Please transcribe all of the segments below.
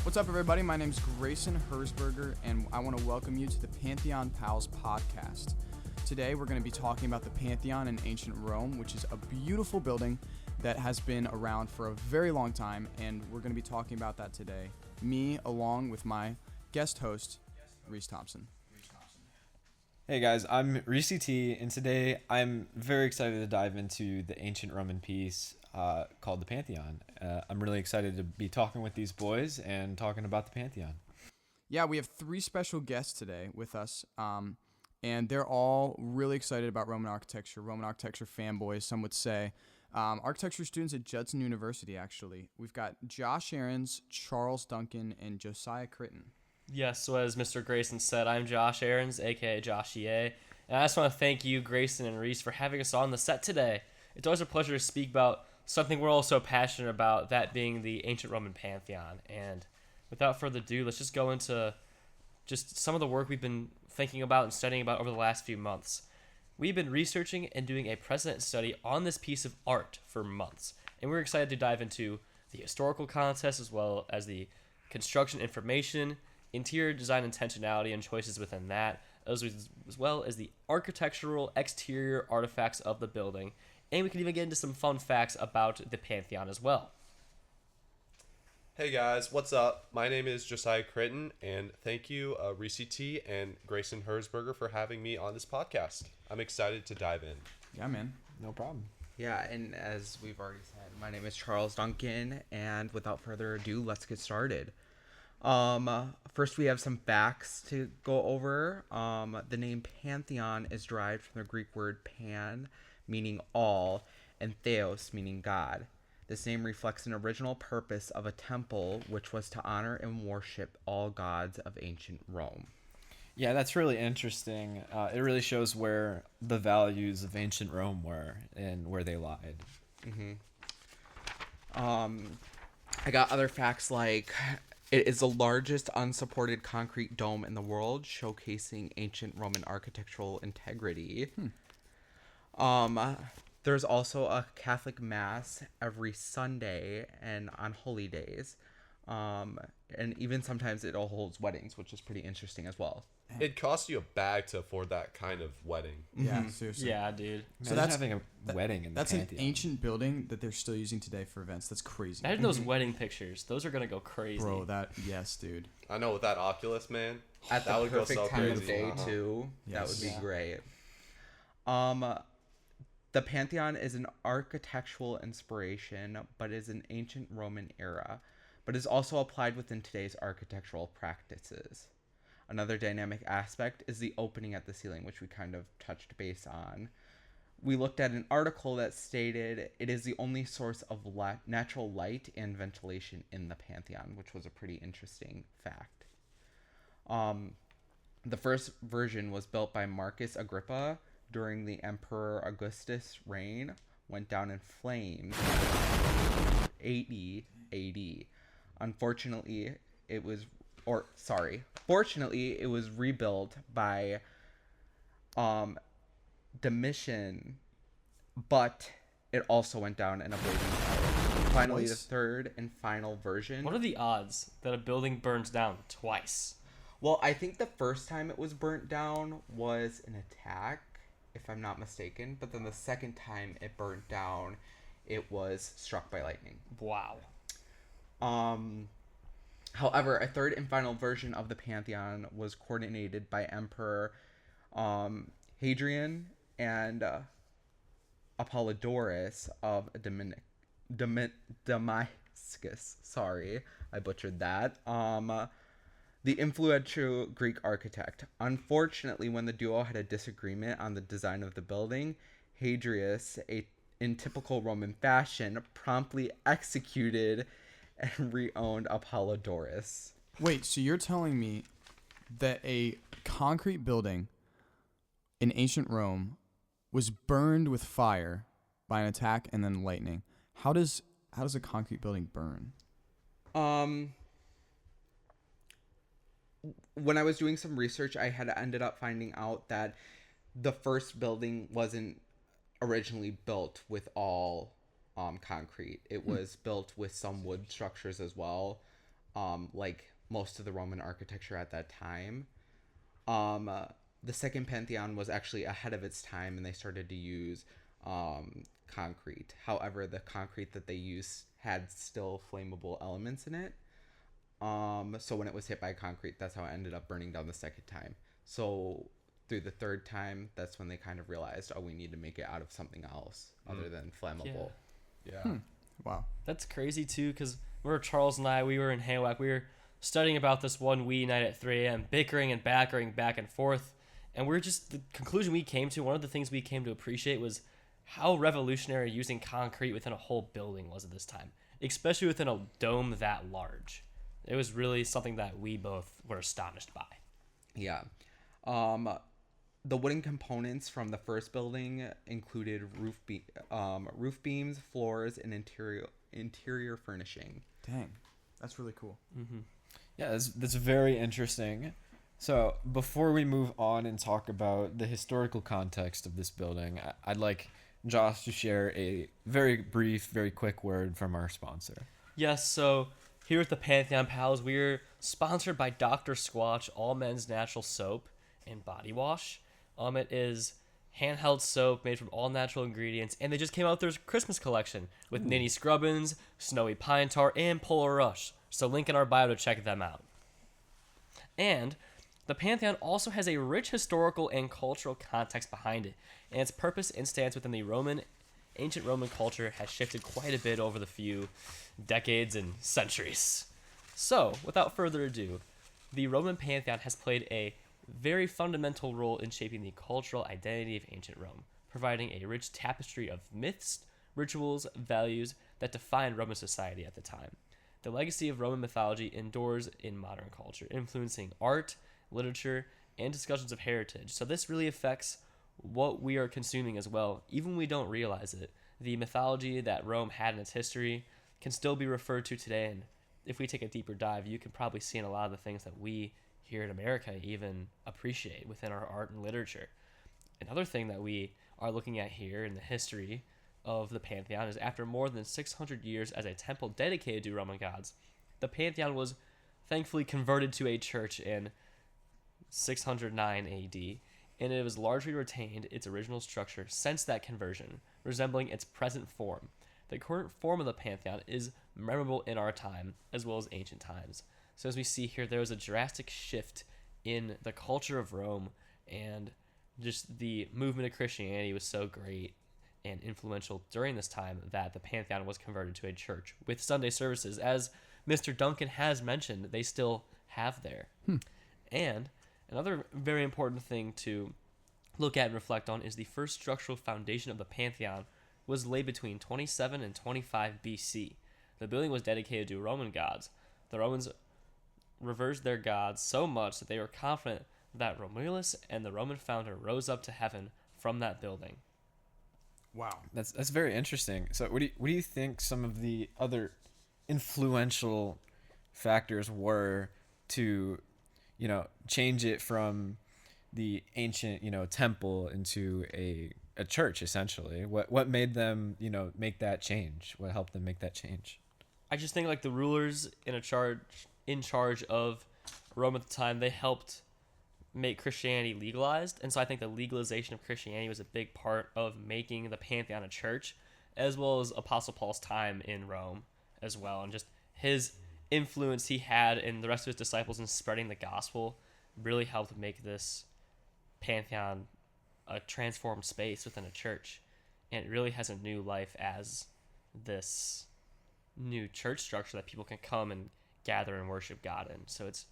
What's up, everybody? My name's Grayson Hersberger, and I want to welcome you to the Pantheon Pals podcast. Today, we're going to be talking about the Pantheon in ancient Rome, which is a beautiful building that has been around for a very long time, and we're going to be talking about that today. Me, along with my guest host, Reese Thompson. Hey guys, I'm Reese T, and today I'm very excited to dive into the ancient Roman piece called the Pantheon. I'm really excited to be talking with these boys and talking about the Pantheon. Yeah, we have three special guests today with us, and they're all really excited about Roman architecture fanboys, some would say. Architecture students at Judson University, actually. We've got Josh Aarons, Charles Duncan, and Josiah Critton. Yes, so as Mr. Grayson said, I'm Josh Aarons, a.k.a. Josh EA, and I just want to thank you, Grayson and Reese, for having us on the set today. It's always a pleasure to speak about something we're all so passionate about, that being the ancient Roman Pantheon. And without further ado, let's just go into just some of the work we've been thinking about and studying about over the last few months. We've been researching and doing a precedent study on this piece of art for months, and we're excited to dive into the historical context as well as the construction information, interior design intentionality and choices within that, as well as the architectural exterior artifacts of the building, and we can even get into some fun facts about the Pantheon as well. Hey guys, what's up? My name is Josiah Critton, and thank you, Reese T and Grayson Hersberger, for having me on this podcast. I'm excited to dive in. Yeah, man. No problem. Yeah, and as we've already said, my name is Charles Duncan, and without further ado, let's get started. First we have some facts to go over. The name Pantheon is derived from the Greek word pan, meaning all, and theos, meaning God. This name reflects an original purpose of a temple, which was to honor and worship all gods of ancient Rome. Yeah, that's really interesting. It really shows where the values of ancient Rome were and where they lied. I got other facts like it is the largest unsupported concrete dome in the world, showcasing ancient Roman architectural integrity. There's also a Catholic Mass every Sunday and on holy days. And even sometimes it holds weddings, which is pretty interesting as well. It costs you a bag to afford that kind of wedding. Yeah, seriously. Yeah, dude. So that's having a wedding in the That's Pantheon. an ancient building that they're still using today for events. That's crazy. Imagine those wedding pictures. Those are going to go crazy. Bro, yes, dude. I know, with that Oculus, man. At that the would go perfect so time crazy. of day, Uh-huh. too. That Yes. would be Yeah. great. The Pantheon is an architectural inspiration, but is an ancient Roman era, but is also applied within today's architectural practices. Another dynamic aspect is the opening at the ceiling, which we kind of touched base on. We looked at an article that stated it is the only source of natural light and ventilation in the Pantheon, which was a pretty interesting fact. The first version was built by Marcus Agrippa during the Emperor Augustus' reign, went down in flames in 80 AD. Fortunately, it was rebuilt by Domitian, but it also went down in a blazing fire. Finally, the third and final version. What are the odds that a building burns down twice? Well, I think the first time it was burnt down was an attack, if I'm not mistaken, but then the second time it burnt down, it was struck by lightning. Wow. However, a third and final version of the Pantheon was coordinated by Emperor Hadrian and Apollodorus of Damascus. Sorry, I butchered that. The influential Greek architect. Unfortunately, when the duo had a disagreement on the design of the building, Hadrian, in typical Roman fashion, promptly executed and re-owned Apollodorus. Wait, so you're telling me that a concrete building in ancient Rome was burned with fire by an attack and then lightning? How does a concrete building burn? When I was doing some research, I had ended up finding out that the first building wasn't originally built with all concrete. It was built with some wood structures as well. like most of the Roman architecture at that time. The second Pantheon was actually ahead of its time, and they started to use concrete. However, the concrete that they used had still flammable elements in it. So when it was hit by concrete, that's how it ended up burning down the second time. So through the third time, that's when they kind of realized, oh, we need to make it out of something else other than flammable. Yeah. Wow. That's crazy too, because Charles and I, we were in Haywack. We were studying about this one wee night at 3 a.m., bickering and backering back and forth. And the conclusion we came to, one of the things we came to appreciate was how revolutionary using concrete within a whole building was at this time, especially within a dome that large. It was really something that we both were astonished by. Yeah. The wooden components from the first building included roof beams, floors, and interior furnishing. Dang. That's really cool. Yeah, that's very interesting. So before we move on and talk about the historical context of this building, I'd like Josh to share a very brief, very quick word from our sponsor. Yes, so here at the Pantheon Pals, we're sponsored by Dr. Squatch All Men's Natural Soap and Body Wash. It is handheld soap made from all natural ingredients, and they just came out with their Christmas collection with Ninny Scrubbins, Snowy Pine Tar, and Polar Rush. So link in our bio to check them out. And the Pantheon also has a rich historical and cultural context behind it, and its purpose and stance within the ancient Roman culture has shifted quite a bit over the few decades and centuries. So, without further ado, the Roman Pantheon has played a very fundamental role in shaping the cultural identity of ancient Rome, providing a rich tapestry of myths, rituals, values that defined Roman society at the time. The legacy of Roman mythology endures in modern culture, influencing art, literature, and discussions of heritage. So this really affects what we are consuming as well. Even when we don't realize it, the mythology that Rome had in its history can still be referred to today. And if we take a deeper dive, you can probably see in a lot of the things that we here in America even appreciate within our art and literature. Another thing that we are looking at here in the history of the Pantheon is after more than 600 years as a temple dedicated to Roman gods, the Pantheon was thankfully converted to a church in 609 AD, and it has largely retained its original structure since that conversion, resembling its present form. The current form of the Pantheon is memorable in our time as well as ancient times. So as we see here, there was a drastic shift in the culture of Rome, and just the movement of Christianity was so great and influential during this time that the Pantheon was converted to a church with Sunday services. As Mr. Duncan has mentioned, they still have there. And another very important thing to look at and reflect on is the first structural foundation of the Pantheon was laid between 27 and 25 BC. The building was dedicated to Roman gods. The Romans revered their gods so much that they were confident that Romulus and the Roman founder rose up to heaven from that building. Wow. That's very interesting. So what do you think some of the other influential factors were to, change it from the ancient, temple into a church, essentially? What made them, make that change? What helped them make that change? I just think like the rulers in charge of Rome at the time, they helped make Christianity legalized, and so I think the legalization of Christianity was a big part of making the Pantheon a church, as well as Apostle Paul's time in Rome as well, and just his influence he had in the rest of his disciples in spreading the gospel really helped make this Pantheon a transformed space within a church, and it really has a new life as this new church structure that people can come and gather and worship God in. So it's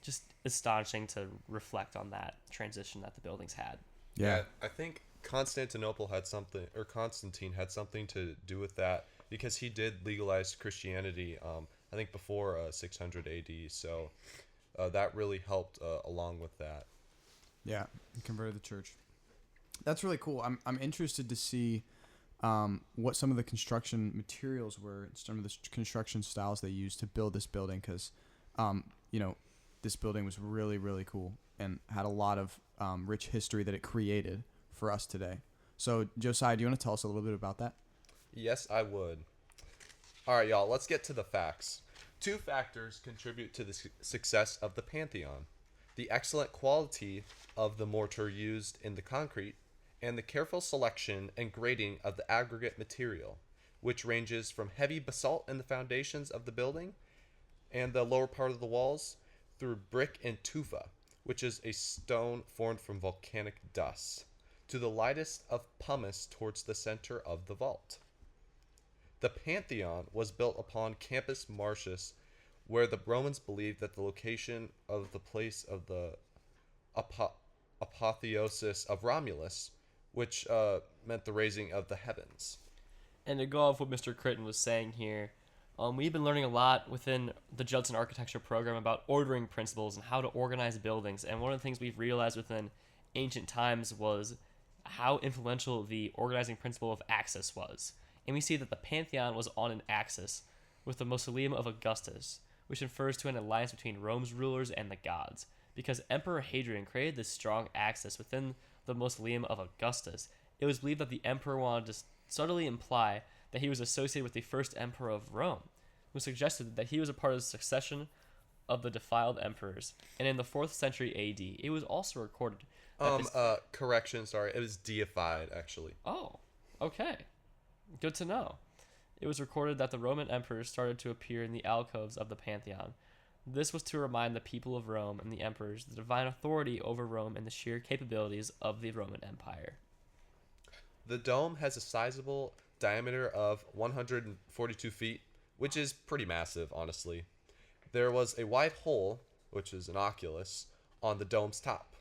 just astonishing to reflect on that transition that the buildings had. Yeah. I think Constantine had something to do with that, because he did legalize Christianity, I think before 600 AD. So that really helped along with that. Yeah, converted the church. That's really cool. I'm interested to see what some of the construction materials were, some of the construction styles they used to build this building, because this building was really, really cool and had a lot of rich history that it created for us today. So, Josiah, do you want to tell us a little bit about that? Yes, I would. All right, y'all, let's get to the facts. Two factors contribute to the success of the Pantheon: the excellent quality of the mortar used in the concrete, and the careful selection and grading of the aggregate material, which ranges from heavy basalt in the foundations of the building and the lower part of the walls, through brick and tufa, which is a stone formed from volcanic dust, to the lightest of pumice towards the center of the vault. The Pantheon was built upon Campus Martius, where the Romans believed that the location of the place of the apotheosis of Romulus, which meant the raising of the heavens. And to go off what Mr. Critton was saying here, we've been learning a lot within the Judson Architecture program about ordering principles and how to organize buildings. And one of the things we've realized within ancient times was how influential the organizing principle of axis was. And we see that the Pantheon was on an axis with the mausoleum of Augustus, which refers to an alliance between Rome's rulers and the gods. Because Emperor Hadrian created this strong axis within the mausoleum of Augustus, it was believed that the emperor wanted to subtly imply that he was associated with the first emperor of Rome, who suggested that he was a part of the succession of the defiled emperors. And in the 4th century AD, it was also recorded that Correction, sorry. It was deified, actually. Oh, okay. Good to know. It was recorded that the Roman emperors started to appear in the alcoves of the Pantheon. This was to remind the people of Rome and the emperors the divine authority over Rome and the sheer capabilities of the Roman Empire. The dome has a sizable diameter of 142 feet, which is pretty massive, honestly. There was a wide hole, which is an oculus, on the dome's top.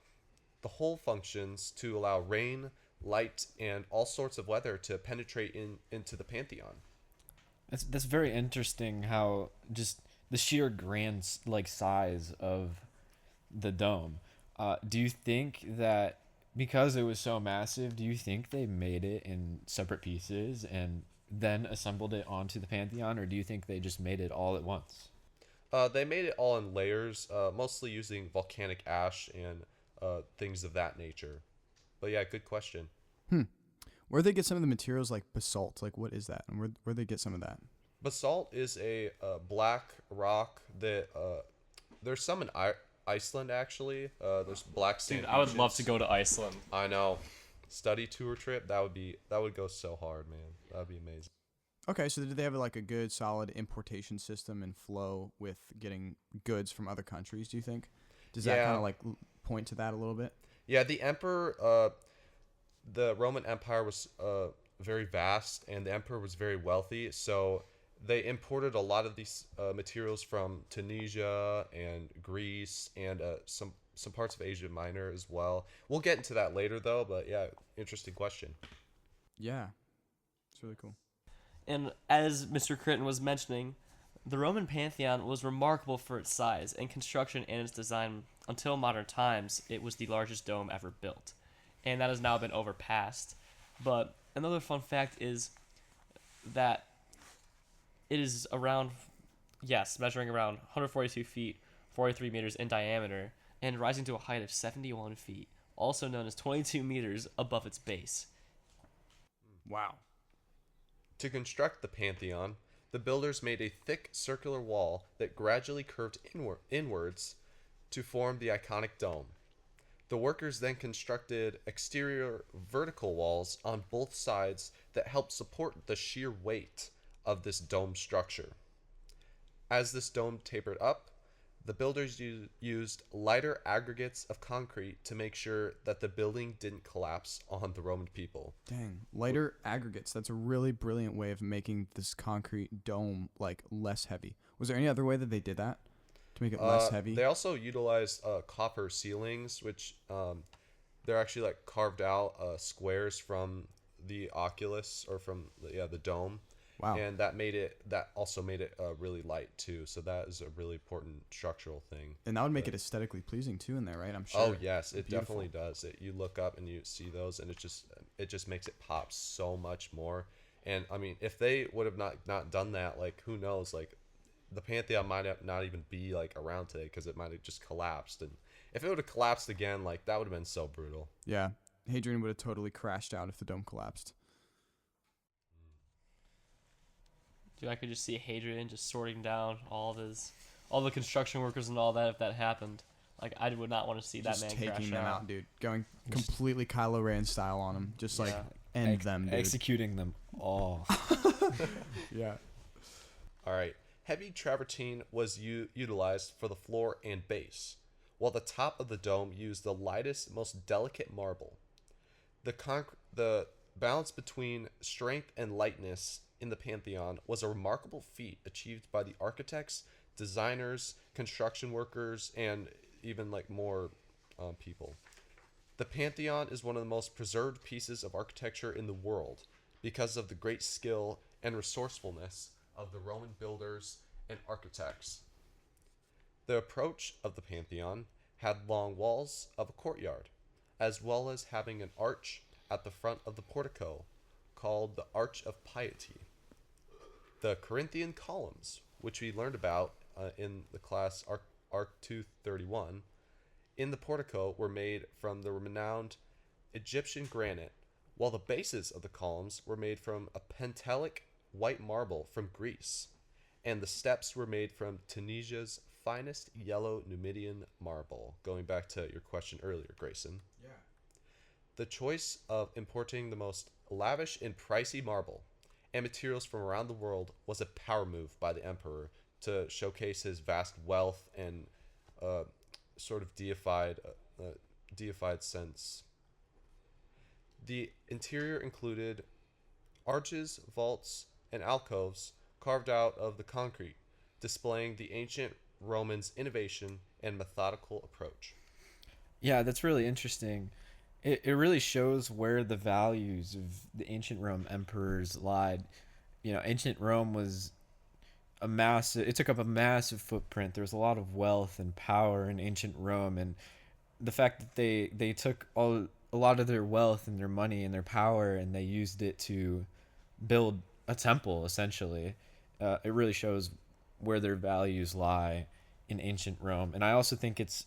The hole functions to allow rain, light, and all sorts of weather to penetrate into the Pantheon. That's very interesting how just the sheer grand size of the dome. Do you think that because it was so massive, do you think they made it in separate pieces and then assembled it onto the Pantheon, or do you think they just made it all at once? They made it all in layers, mostly using volcanic ash and things of that nature. But yeah, good question. Where they get some of the materials like basalt? Like, what is that? And where they get some of that? Basalt is a black rock that there's some in Iceland, actually. There's black sand. Dude, I would love beaches. to go to Iceland. I know. Study tour trip, that would go so hard, man. That would be amazing. Okay, so did they have like a good, solid importation system and flow with getting goods from other countries, do you think? Does that kind of like point to that a little bit? Yeah, the emperor, the Roman Empire was very vast, and the emperor was very wealthy, so they imported a lot of these materials from Tunisia and Greece and some parts of Asia Minor as well. We'll get into that later, though, but yeah, interesting question. Yeah, it's really cool. And as Mr. Critton was mentioning, the Roman Pantheon was remarkable for its size and construction and its design. Until modern times, it was the largest dome ever built, and that has now been overpassed. But another fun fact is that it is measuring around 142 feet, 43 meters in diameter, and rising to a height of 71 feet, also known as 22 meters above its base. Wow. To construct the Pantheon, the builders made a thick circular wall that gradually curved inwards to form the iconic dome. The workers then constructed exterior vertical walls on both sides that helped support the sheer weight of this dome structure. As this dome tapered up, the builders used lighter aggregates of concrete to make sure that the building didn't collapse on the Roman people. Dang, lighter aggregates. That's a really brilliant way of making this concrete dome like less heavy. Was there any other way that they did that to make it less heavy? They also utilized copper ceilings, which they're actually like carved out squares from the oculus or from the dome. Wow. And that also made it really light too. So that is a really important structural thing. And that would make it aesthetically pleasing too in there, right? I'm sure. Oh yes, it Beautiful. definitely does. You look up and you see those, and it just makes it pop so much more. And I mean, if they would have not done that, like who knows, like the Pantheon might have not even be like around today because it might have just collapsed. And if it would have collapsed again, like that would have been so brutal. Yeah, Hadrian would have totally crashed out if the dome collapsed. Dude, I could just see Hadrian just sorting down all the construction workers and all that if that happened. Like, I would not want to see that Just man taking crash them out, dude. Going completely Kylo Ren style on them. Just like Yeah. end them, dude. Executing them all. Yeah. All right. Heavy travertine was utilized for the floor and base, while the top of the dome used the lightest, most delicate marble. The balance between strength and lightness in the Pantheon was a remarkable feat achieved by the architects, designers, construction workers, and even like more people. The Pantheon is one of the most preserved pieces of architecture in the world because of the great skill and resourcefulness of the Roman builders and architects. The approach of the Pantheon had long walls of a courtyard, as well as having an arch at the front of the portico called the Arch of Piety. The Corinthian columns, which we learned about in the class Arc 231, in the portico were made from the renowned Egyptian granite, while the bases of the columns were made from a pentelic white marble from Greece, and the steps were made from Tunisia's finest yellow Numidian marble, going back to your question earlier, Grayson. Yeah. The choice of importing the most lavish and pricey marble and materials from around the world was a power move by the emperor to showcase his vast wealth and sort of deified sense. The interior included arches, vaults, and alcoves carved out of the concrete, displaying the ancient Romans' innovation and methodical approach. Yeah, that's really interesting. It really shows where the values of the ancient Rome emperors lied. Ancient Rome was it took up a massive footprint. There was a lot of wealth and power in ancient Rome, and the fact that they took a lot of their wealth and their money and their power and they used it to build a temple, essentially. It really shows where their values lie in ancient Rome. And I also think it's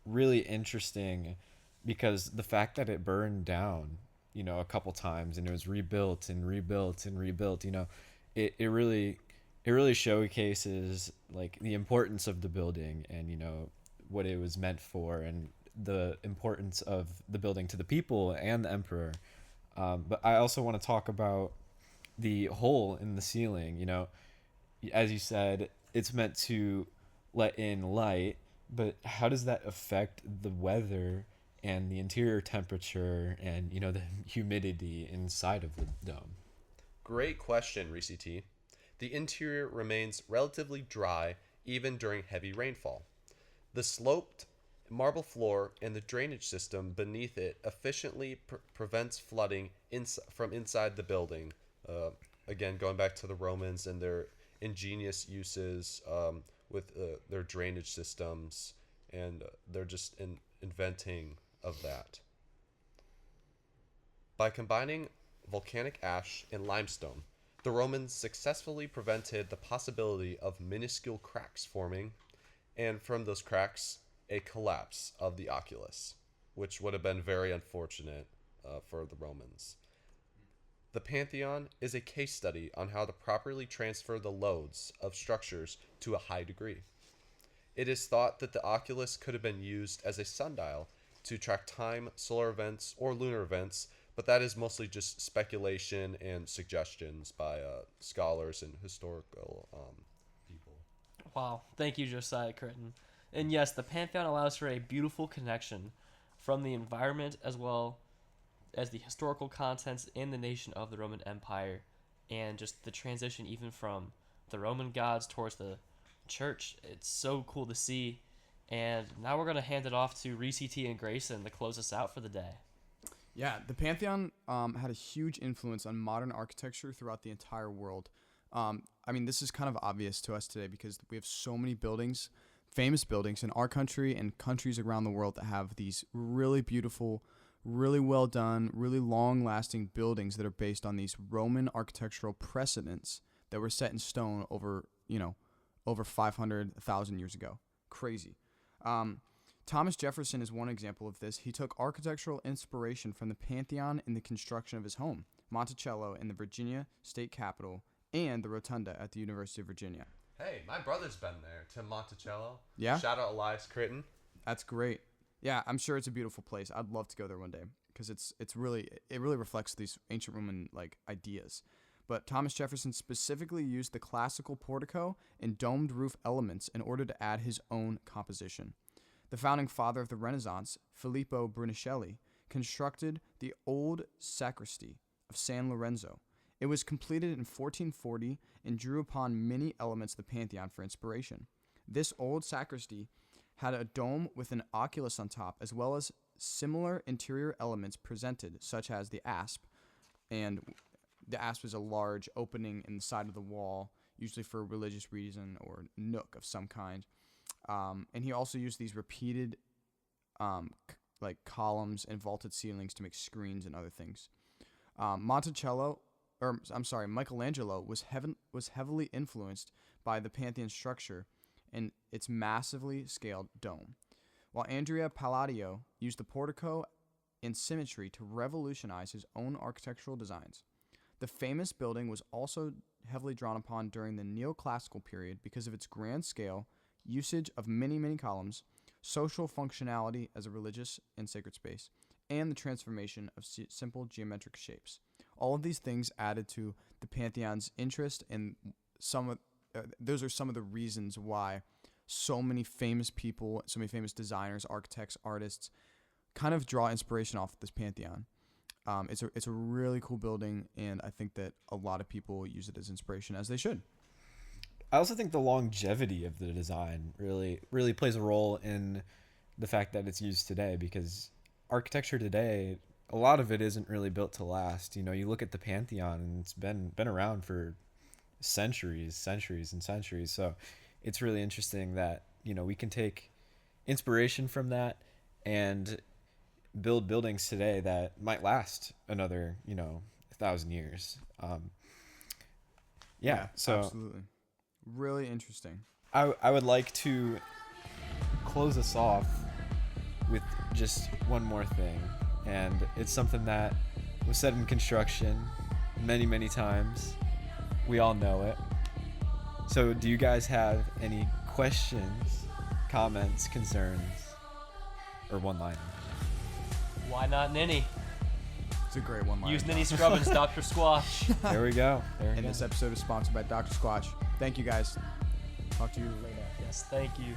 really interesting because the fact that it burned down, a couple times and it was rebuilt and rebuilt and rebuilt, it really showcases like the importance of the building and what it was meant for and the importance of the building to the people and the emperor. But I also want to talk about the hole in the ceiling. As you said, it's meant to let in light, but how does that affect the weather and the interior temperature and the humidity inside of the dome? Great question, Reese T. The interior remains relatively dry even during heavy rainfall. The sloped marble floor and the drainage system beneath it efficiently prevents flooding from inside the building. Again, going back to the Romans and their ingenious uses with their drainage systems, and they're just inventing of that. By combining volcanic ash and limestone, the Romans successfully prevented the possibility of minuscule cracks forming, and from those cracks, a collapse of the oculus, which would have been very unfortunate for the Romans. The Pantheon is a case study on how to properly transfer the loads of structures to a high degree. It is thought that the oculus could have been used as a sundial to track time, solar events, or lunar events, but that is mostly just speculation and suggestions by scholars and historical people. Wow. Thank you, Josiah Critton. And yes, the Pantheon allows for a beautiful connection from the environment as well as the historical contents in the nation of the Roman Empire, and just the transition even from the Roman gods towards the church. It's so cool to see. And now we're going to hand it off to Reese T and Grayson to close us out for the day. Yeah, the Pantheon had a huge influence on modern architecture throughout the entire world. This is kind of obvious to us today because we have so many buildings, famous buildings in our country and countries around the world that have these really beautiful, really well done, really long-lasting buildings that are based on these Roman architectural precedents that were set in stone over 500,000 years ago. Crazy. Thomas Jefferson is one example of this. He took architectural inspiration from the Pantheon in the construction of his home, Monticello, in the Virginia state capital, and the Rotunda at the University of Virginia. Hey, my brother's been there to Monticello. Yeah? Shout out Elias Critton. That's great. Yeah, I'm sure it's a beautiful place. I'd love to go there one day because it really reflects these ancient Roman like ideas. But Thomas Jefferson specifically used the classical portico and domed roof elements in order to add his own composition. The founding father of the Renaissance, Filippo Brunelleschi, constructed the old sacristy of San Lorenzo. It was completed in 1440 and drew upon many elements of the Pantheon for inspiration. This old sacristy had a dome with an oculus on top, as well as similar interior elements presented, such as the asp. And the asp is a large opening in the side of the wall, usually for a religious reason or nook of some kind. And he also used these repeated columns and vaulted ceilings to make screens and other things. Michelangelo was heavily influenced by the Pantheon structure and its massively scaled dome, while Andrea Palladio used the portico and symmetry to revolutionize his own architectural designs. The famous building was also heavily drawn upon during the neoclassical period because of its grand scale, usage of many, many columns, social functionality as a religious and sacred space, and the transformation of simple geometric shapes. All of these things added to the Pantheon's interest, and those are some of the reasons why so many famous people, so many famous designers, architects, artists, kind of draw inspiration off of this Pantheon. It's a really cool building, and I think that a lot of people use it as inspiration, as they should. I also think the longevity of the design really plays a role in the fact that it's used today, because architecture today, a lot of it isn't really built to last. You look at the Pantheon, and it's been around for centuries. So it's really interesting that, we can take inspiration from that and build buildings today that might last another, 1,000 years. So absolutely. Really interesting. I would like to close us off with just one more thing, and it's something that was said in construction many, many times. We all know it. So do you guys have any questions, comments, concerns, or one-liner? Why not Ninny? It's a great one. Use Ninny Scrubbins, Dr. Squash. There we go. And this episode is sponsored by Dr. Squatch. Thank you, guys. Talk to you later. Yes, thank you.